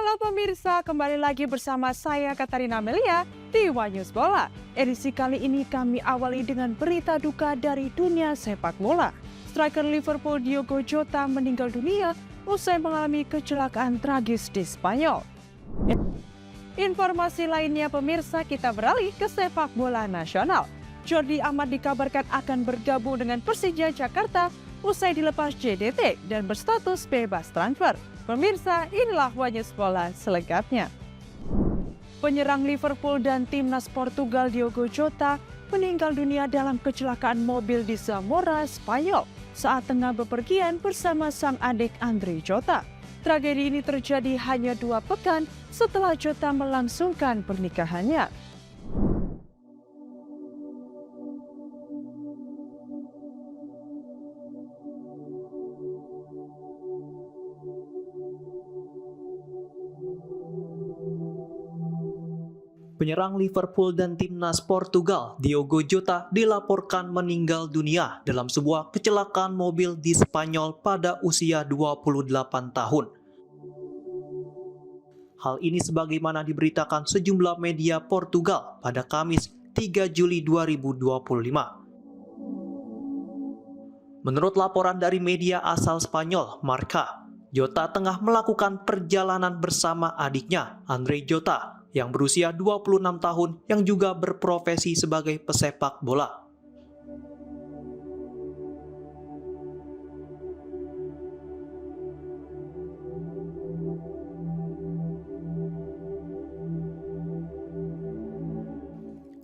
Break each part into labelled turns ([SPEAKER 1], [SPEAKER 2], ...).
[SPEAKER 1] Halo pemirsa, kembali lagi bersama saya Katarina Melia di One News Bola. Edisi kali ini kami awali dengan berita duka dari dunia sepak bola. Striker Liverpool Diogo Jota meninggal dunia usai mengalami kecelakaan tragis di Spanyol. Informasi lainnya pemirsa, kita beralih ke sepak bola nasional. Jordi Amat dikabarkan akan bergabung dengan Persija Jakarta usai dilepas JDT dan berstatus bebas transfer. Pemirsa, inilah One News Bola selengkapnya. Penyerang Liverpool dan timnas Portugal Diogo Jota meninggal dunia dalam kecelakaan mobil di Zamora, Spanyol saat tengah bepergian bersama sang adik Andre Jota. Tragedi ini terjadi hanya 2 pekan setelah Jota melangsungkan pernikahannya.
[SPEAKER 2] Penyerang Liverpool dan timnas Portugal, Diogo Jota, dilaporkan meninggal dunia dalam sebuah kecelakaan mobil di Spanyol pada usia 28 tahun. Hal ini sebagaimana diberitakan sejumlah media Portugal pada Kamis 3 Juli 2025. Menurut laporan dari media asal Spanyol, Marca, Jota tengah melakukan perjalanan bersama adiknya, Andre Jota, yang berusia 26 tahun yang juga berprofesi sebagai pesepak bola.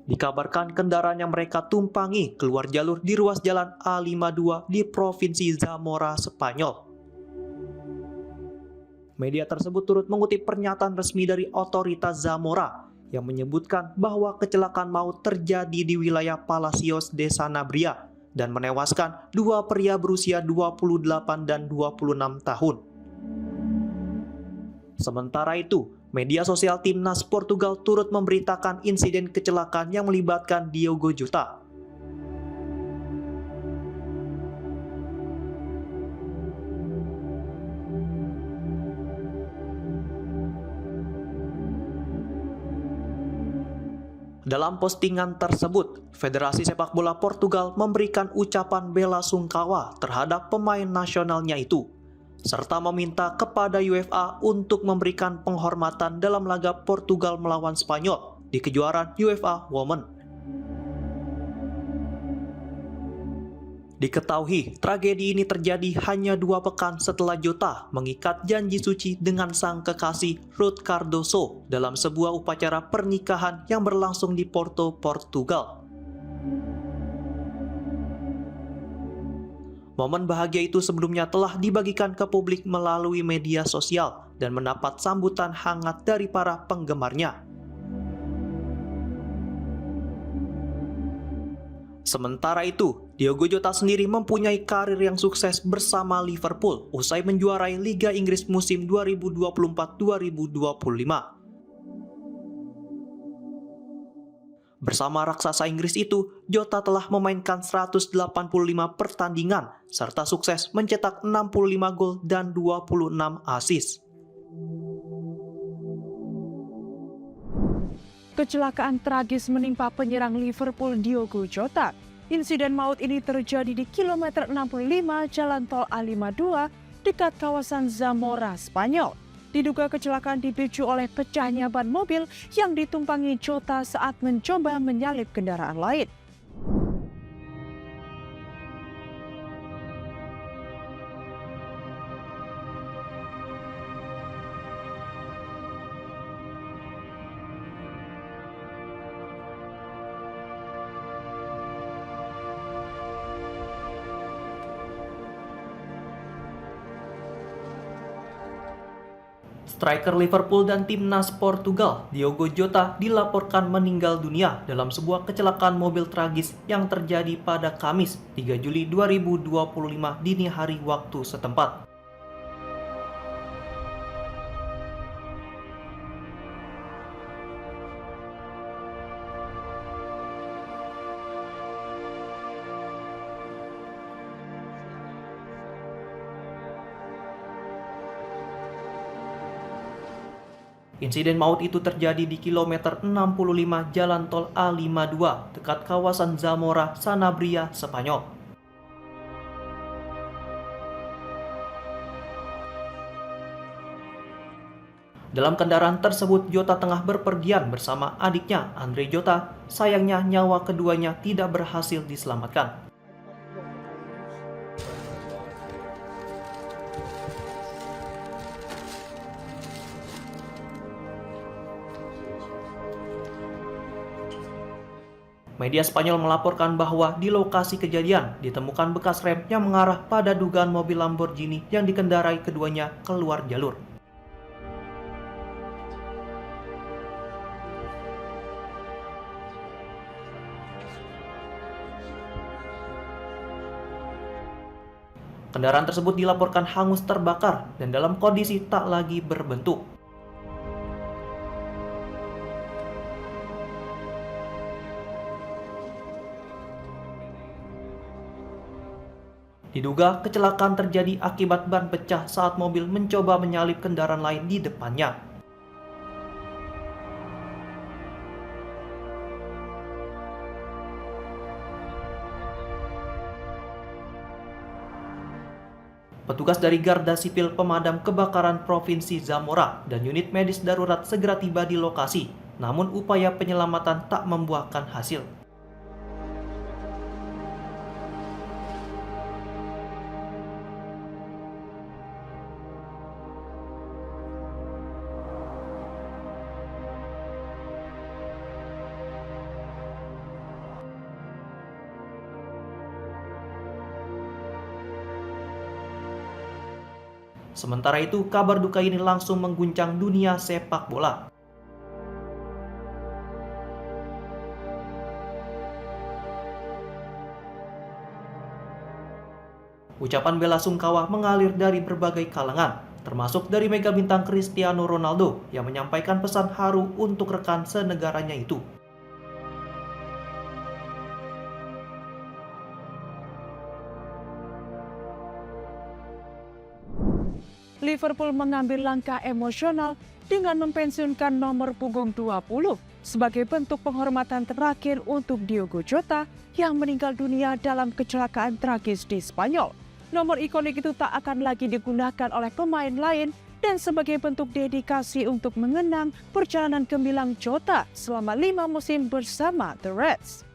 [SPEAKER 2] Dikabarkan kendaraan yang mereka tumpangi keluar jalur di ruas jalan A52 di Provinsi Zamora, Spanyol. Media tersebut turut mengutip pernyataan resmi dari otoritas Zamora yang menyebutkan bahwa kecelakaan maut terjadi di wilayah Palacios de Sanabria dan menewaskan 2 pria berusia 28 dan 26 tahun. Sementara itu, media sosial timnas Portugal turut memberitakan insiden kecelakaan yang melibatkan Diogo Jota. Dalam postingan tersebut, Federasi Sepak Bola Portugal memberikan ucapan bela sungkawa terhadap pemain nasionalnya itu, serta meminta kepada UEFA untuk memberikan penghormatan dalam laga Portugal melawan Spanyol di kejuaraan UEFA Women. Diketahui, tragedi ini terjadi hanya 2 pekan setelah Jota mengikat janji suci dengan sang kekasih Ruth Cardoso dalam sebuah upacara pernikahan yang berlangsung di Porto, Portugal. Momen bahagia itu sebelumnya telah dibagikan ke publik melalui media sosial dan mendapat sambutan hangat dari para penggemarnya. Sementara itu, Diogo Jota sendiri mempunyai karir yang sukses bersama Liverpool usai menjuarai Liga Inggris musim 2024-2025. Bersama raksasa Inggris itu, Jota telah memainkan 185 pertandingan serta sukses mencetak 65 gol dan 26 assist.
[SPEAKER 1] Kecelakaan tragis menimpa penyerang Liverpool Diogo Jota. Insiden maut ini terjadi di kilometer 65 Jalan Tol A52 dekat kawasan Zamora, Spanyol. Diduga kecelakaan dipicu oleh pecahnya ban mobil yang ditumpangi Jota saat mencoba menyalip kendaraan lain.
[SPEAKER 2] Striker Liverpool dan timnas Portugal, Diogo Jota, dilaporkan meninggal dunia dalam sebuah kecelakaan mobil tragis yang terjadi pada Kamis 3 Juli 2025 dini hari waktu setempat. Insiden maut itu terjadi di kilometer 65 Jalan Tol A52 dekat kawasan Zamora, Sanabria, Spanyol. Dalam kendaraan tersebut, Jota tengah berpergian bersama adiknya, Andre Jota. Sayangnya, nyawa keduanya tidak berhasil diselamatkan. Media Spanyol melaporkan bahwa di lokasi kejadian ditemukan bekas rem yang mengarah pada dugaan mobil Lamborghini yang dikendarai keduanya keluar jalur. Kendaraan tersebut dilaporkan hangus terbakar dan dalam kondisi tak lagi berbentuk. Diduga kecelakaan terjadi akibat ban pecah saat mobil mencoba menyalip kendaraan lain di depannya. Petugas dari Garda Sipil Pemadam Kebakaran Provinsi Zamora dan unit medis darurat segera tiba di lokasi, namun upaya penyelamatan tak membuahkan hasil. Sementara itu, kabar duka ini langsung mengguncang dunia sepak bola. Ucapan bela sungkawa mengalir dari berbagai kalangan, termasuk dari mega bintang Cristiano Ronaldo yang menyampaikan pesan haru untuk rekan senegaranya itu.
[SPEAKER 1] Liverpool mengambil langkah emosional dengan mempensiunkan nomor punggung 20 sebagai bentuk penghormatan terakhir untuk Diogo Jota yang meninggal dunia dalam kecelakaan tragis di Spanyol. Nomor ikonik itu tak akan lagi digunakan oleh pemain lain dan sebagai bentuk dedikasi untuk mengenang perjalanan gemilang Jota selama 5 musim bersama The Reds.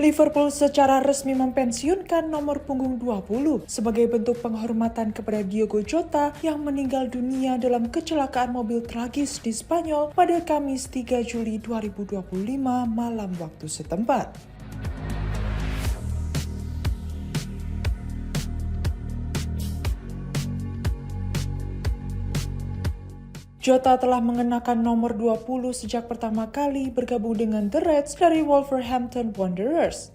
[SPEAKER 1] Liverpool secara resmi mempensiunkan nomor punggung 20 sebagai bentuk penghormatan kepada Diogo Jota yang meninggal dunia dalam kecelakaan mobil tragis di Spanyol pada Kamis 3 Juli 2025 malam waktu setempat. Jota telah mengenakan nomor 20 sejak pertama kali bergabung dengan The Reds dari Wolverhampton Wanderers.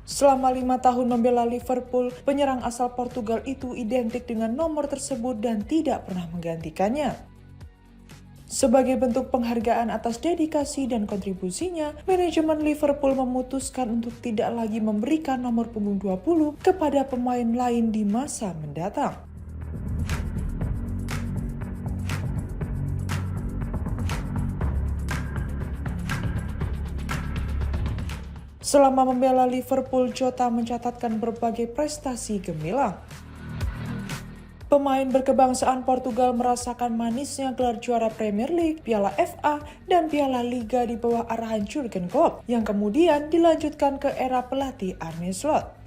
[SPEAKER 1] Selama 5 tahun membela Liverpool, penyerang asal Portugal itu identik dengan nomor tersebut dan tidak pernah menggantikannya. Sebagai bentuk penghargaan atas dedikasi dan kontribusinya, manajemen Liverpool memutuskan untuk tidak lagi memberikan nomor punggung 20 kepada pemain lain di masa mendatang. Selama membela Liverpool, Jota mencatatkan berbagai prestasi gemilang. Pemain berkebangsaan Portugal merasakan manisnya gelar juara Premier League, Piala FA, dan Piala Liga di bawah arahan Jurgen Klopp, yang kemudian dilanjutkan ke era pelatih Arne Slot.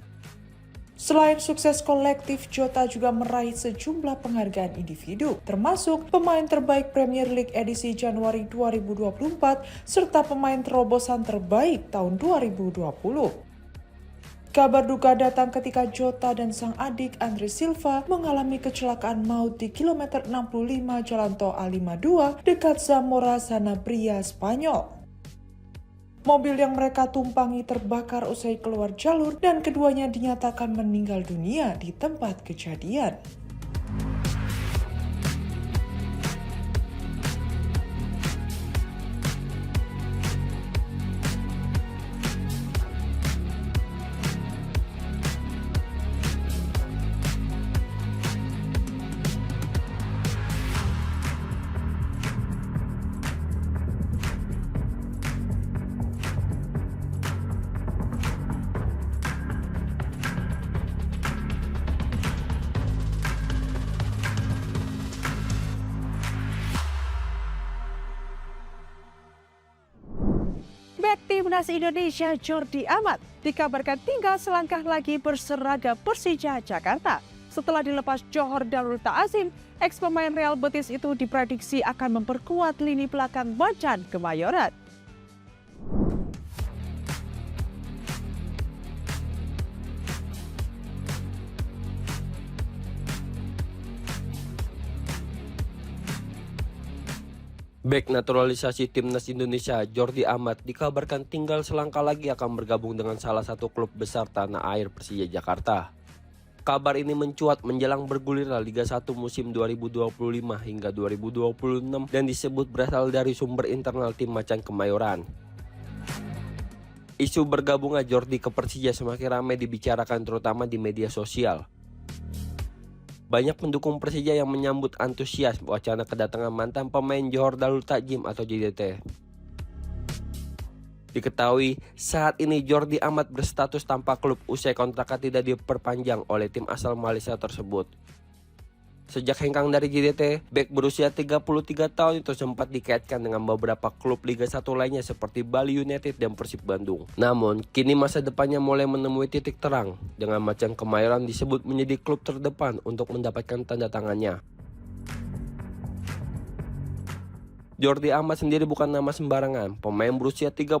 [SPEAKER 1] Selain sukses kolektif, Jota juga meraih sejumlah penghargaan individu, termasuk pemain terbaik Premier League edisi Januari 2024 serta pemain terobosan terbaik tahun 2020. Kabar duka datang ketika Jota dan sang adik Andre Silva mengalami kecelakaan maut di kilometer 65 Jalan Tol A52 dekat Zamora, Sanabria, Spanyol. Mobil yang mereka tumpangi terbakar usai keluar jalur dan keduanya dinyatakan meninggal dunia di tempat kejadian. Timnas Indonesia Jordi Amat dikabarkan tinggal selangkah lagi berseragam Persija Jakarta. Setelah dilepas Johor Darul Ta'azim, ex pemain Real Betis itu diprediksi akan memperkuat lini belakang Macan Kemayoran.
[SPEAKER 3] Bek naturalisasi Timnas Indonesia Jordi Amat dikabarkan tinggal selangkah lagi akan bergabung dengan salah satu klub besar tanah air Persija Jakarta. Kabar ini mencuat menjelang bergulirnya Liga 1 musim 2025 hingga 2026 dan disebut berasal dari sumber internal tim Macan Kemayoran. Isu bergabungnya Jordi ke Persija semakin ramai dibicarakan terutama di media sosial. Banyak pendukung Persija yang menyambut antusias wacana kedatangan mantan pemain Johor Darul Ta'azim atau JDT. Diketahui saat ini Jordi Amat berstatus tanpa klub usai kontraknya tidak diperpanjang oleh tim asal Malaysia tersebut. Sejak hengkang dari JDT, bek berusia 33 tahun itu sempat dikaitkan dengan beberapa klub Liga 1 lainnya seperti Bali United dan Persib Bandung. Namun, kini masa depannya mulai menemui titik terang dengan Macan Kemayoran disebut menjadi klub terdepan untuk mendapatkan tanda tangannya. Jordi Amat sendiri bukan nama sembarangan. Pemain berusia 33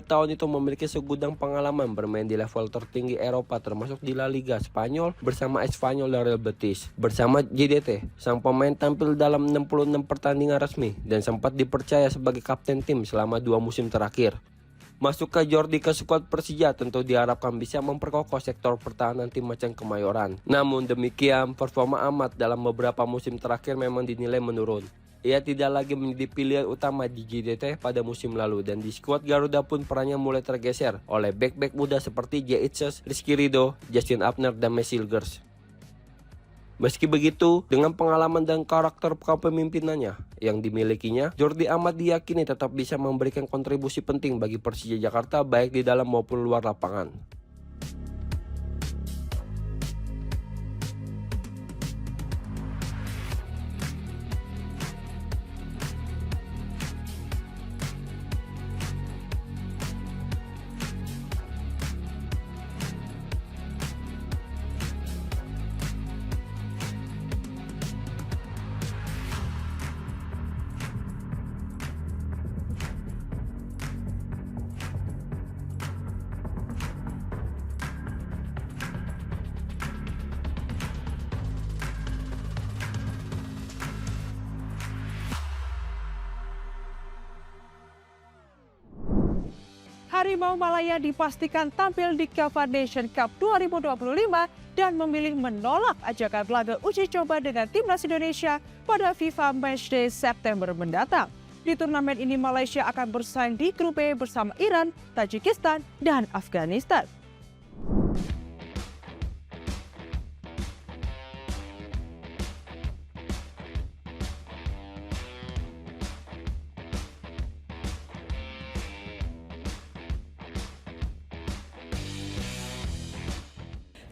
[SPEAKER 3] tahun itu memiliki segudang pengalaman bermain di level tertinggi Eropa termasuk di La Liga Spanyol bersama Espanyol dan Real Betis. Bersama JDT, sang pemain tampil dalam 66 pertandingan resmi dan sempat dipercaya sebagai kapten tim selama 2 musim terakhir. Masuk ke Jordi ke skuad Persija tentu diharapkan bisa memperkokoh sektor pertahanan tim Macan Kemayoran. Namun demikian, performa Amat dalam beberapa musim terakhir memang dinilai menurun. Ia tidak lagi menjadi pilihan utama di JDT pada musim lalu dan di skuad Garuda pun perannya mulai tergeser oleh bek-bek muda seperti Jay Itzes, Rizky Ridho, Justin Abner, dan Messi Ilgers. Meski begitu, dengan pengalaman dan karakter kepemimpinannya yang dimilikinya, Jordi Amat diyakini tetap bisa memberikan kontribusi penting bagi Persija Jakarta baik di dalam maupun luar lapangan.
[SPEAKER 1] Harimau Malaya dipastikan tampil di Kava Nation Cup 2025 dan memilih menolak ajakan laga uji coba dengan Timnas Indonesia pada FIFA Matchday September mendatang. Di turnamen ini Malaysia akan bersaing di grup B bersama Iran, Tajikistan, dan Afghanistan.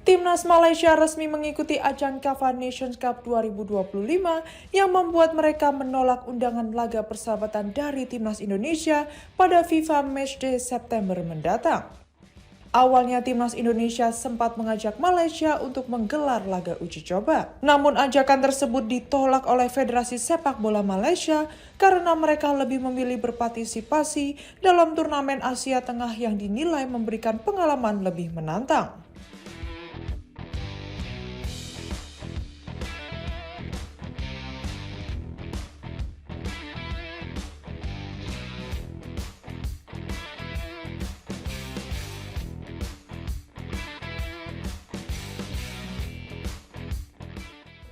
[SPEAKER 1] Timnas Malaysia resmi mengikuti ajang Kava Nations Cup 2025 yang membuat mereka menolak undangan laga persahabatan dari Timnas Indonesia pada FIFA Matchday September mendatang. Awalnya Timnas Indonesia sempat mengajak Malaysia untuk menggelar laga uji coba. Namun ajakan tersebut ditolak oleh Federasi Sepak Bola Malaysia karena mereka lebih memilih berpartisipasi dalam turnamen Asia Tengah yang dinilai memberikan pengalaman lebih menantang.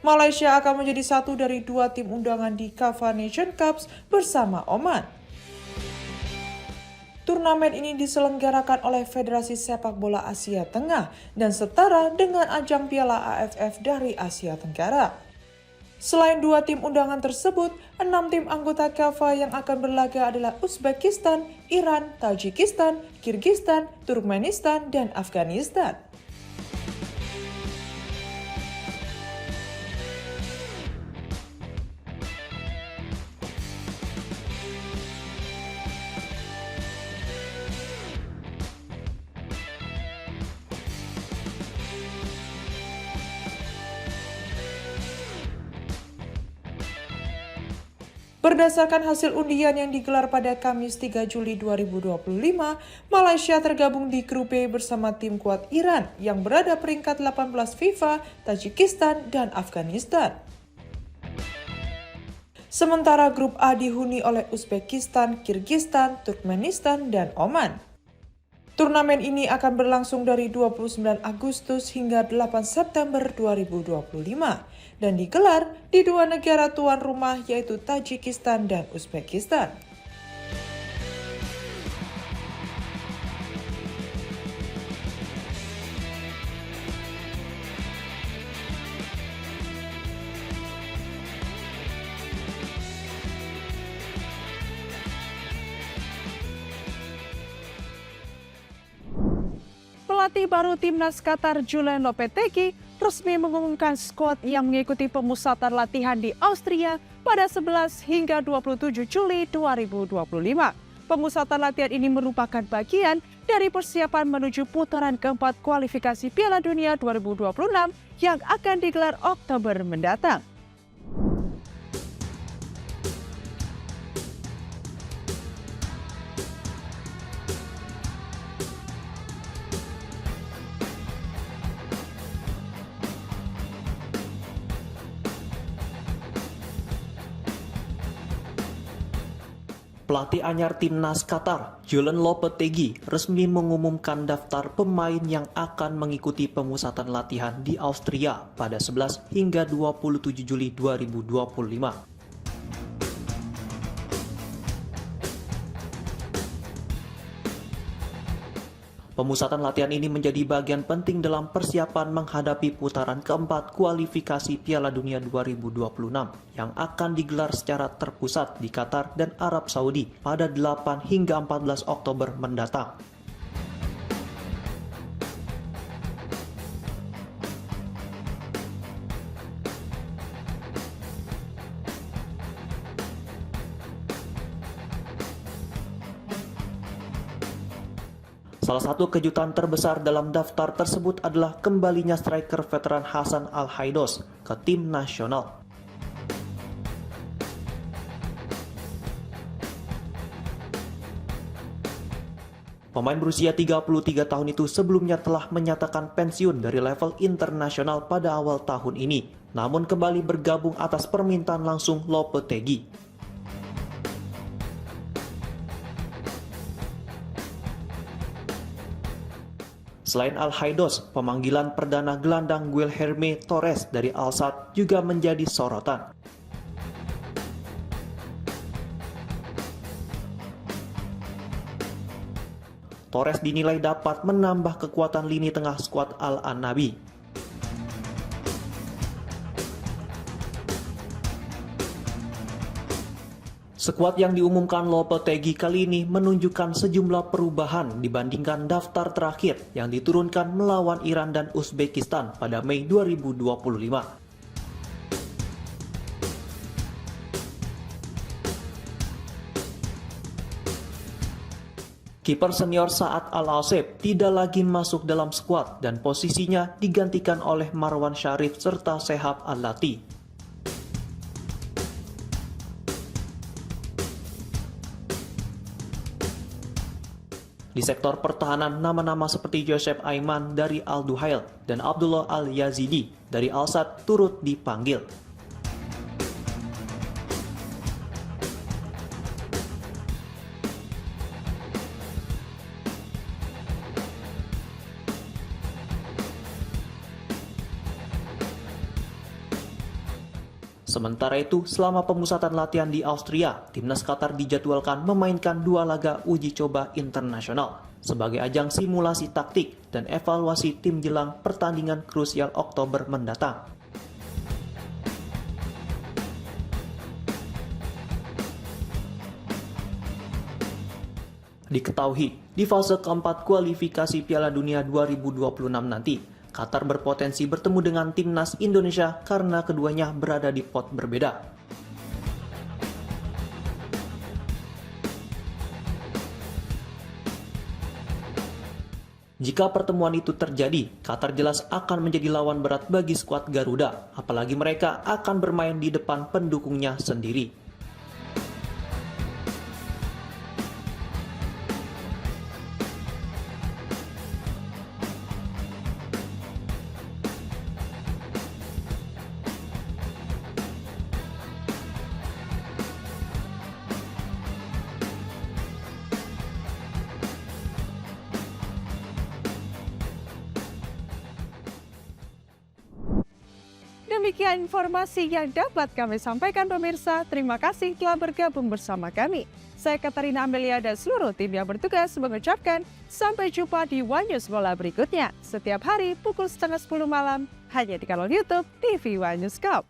[SPEAKER 1] Malaysia akan menjadi satu dari 2 tim undangan di Kava Nation Cups bersama Oman. Turnamen ini diselenggarakan oleh Federasi Sepak Bola Asia Tengah dan setara dengan ajang Piala AFF dari Asia Tenggara. Selain 2 tim undangan tersebut, 6 tim anggota Kava yang akan berlaga adalah Uzbekistan, Iran, Tajikistan, Kirgistan, Turkmenistan, dan Afghanistan.
[SPEAKER 4] Berdasarkan hasil undian yang digelar pada Kamis 3 Juli 2025, Malaysia tergabung di grup B bersama tim kuat Iran yang berada peringkat 18 FIFA, Tajikistan, dan Afghanistan. Sementara grup A dihuni oleh Uzbekistan, Kirgistan, Turkmenistan, dan Oman. Turnamen ini akan berlangsung dari 29 Agustus hingga 8 September 2025 dan digelar di dua negara tuan rumah yaitu Tajikistan dan Uzbekistan.
[SPEAKER 1] Pelatih baru timnas Qatar Julen Lopetegui resmi mengumumkan skuad yang mengikuti pemusatan latihan di Austria pada 11 hingga 27 Juli 2025. Pemusatan latihan ini merupakan bagian dari persiapan menuju putaran keempat kualifikasi Piala Dunia 2026 yang akan digelar Oktober mendatang.
[SPEAKER 2] Pelatih anyar timnas Qatar, Julen Lopetegui, resmi mengumumkan daftar pemain yang akan mengikuti pemusatan latihan di Austria pada 11 hingga 27 Juli 2025. Pemusatan latihan ini menjadi bagian penting dalam persiapan menghadapi putaran keempat kualifikasi Piala Dunia 2026 yang akan digelar secara terpusat di Qatar dan Arab Saudi pada 8 hingga 14 Oktober mendatang. Salah satu kejutan terbesar dalam daftar tersebut adalah kembalinya striker veteran Hassan Al-Haidous ke tim nasional. Pemain berusia 33 tahun itu sebelumnya telah menyatakan pensiun dari level internasional pada awal tahun ini, namun kembali bergabung atas permintaan langsung Lopetegui. Selain Al-Haidous, pemanggilan perdana gelandang Guilherme Torres dari Al-Sadd juga menjadi sorotan. Torres dinilai dapat menambah kekuatan lini tengah skuad Al-Anabi. Skuad yang diumumkan Lopetegui kali ini menunjukkan sejumlah perubahan dibandingkan daftar terakhir yang diturunkan melawan Iran dan Uzbekistan pada Mei 2025. Kiper senior Saad Al-Aseb tidak lagi masuk dalam skuad dan posisinya digantikan oleh Marwan Syarif serta Shehab Al-Lati. Di sektor pertahanan, nama-nama seperti Joseph Aiman dari Al-Duhail dan Abdullah Al-Yazidi dari Al-Sadd turut dipanggil. Sementara itu, selama pemusatan latihan di Austria, timnas Qatar dijadwalkan memainkan 2 laga uji coba internasional sebagai ajang simulasi taktik dan evaluasi tim jelang pertandingan krusial Oktober mendatang. Diketahui, di fase keempat kualifikasi Piala Dunia 2026 nanti, Qatar berpotensi bertemu dengan timnas Indonesia karena keduanya berada di pot berbeda. Jika pertemuan itu terjadi, Qatar jelas akan menjadi lawan berat bagi skuad Garuda, apalagi mereka akan bermain di depan pendukungnya sendiri.
[SPEAKER 1] demikian informasi yang dapat kami sampaikan pemirsa. Terima kasih telah bergabung bersama kami. Saya Katarina Amelia dan seluruh tim yang bertugas mengucapkan sampai jumpa di One News Bola berikutnya. Setiap hari pukul 9:30 malam hanya di kanal YouTube TV One News Cup.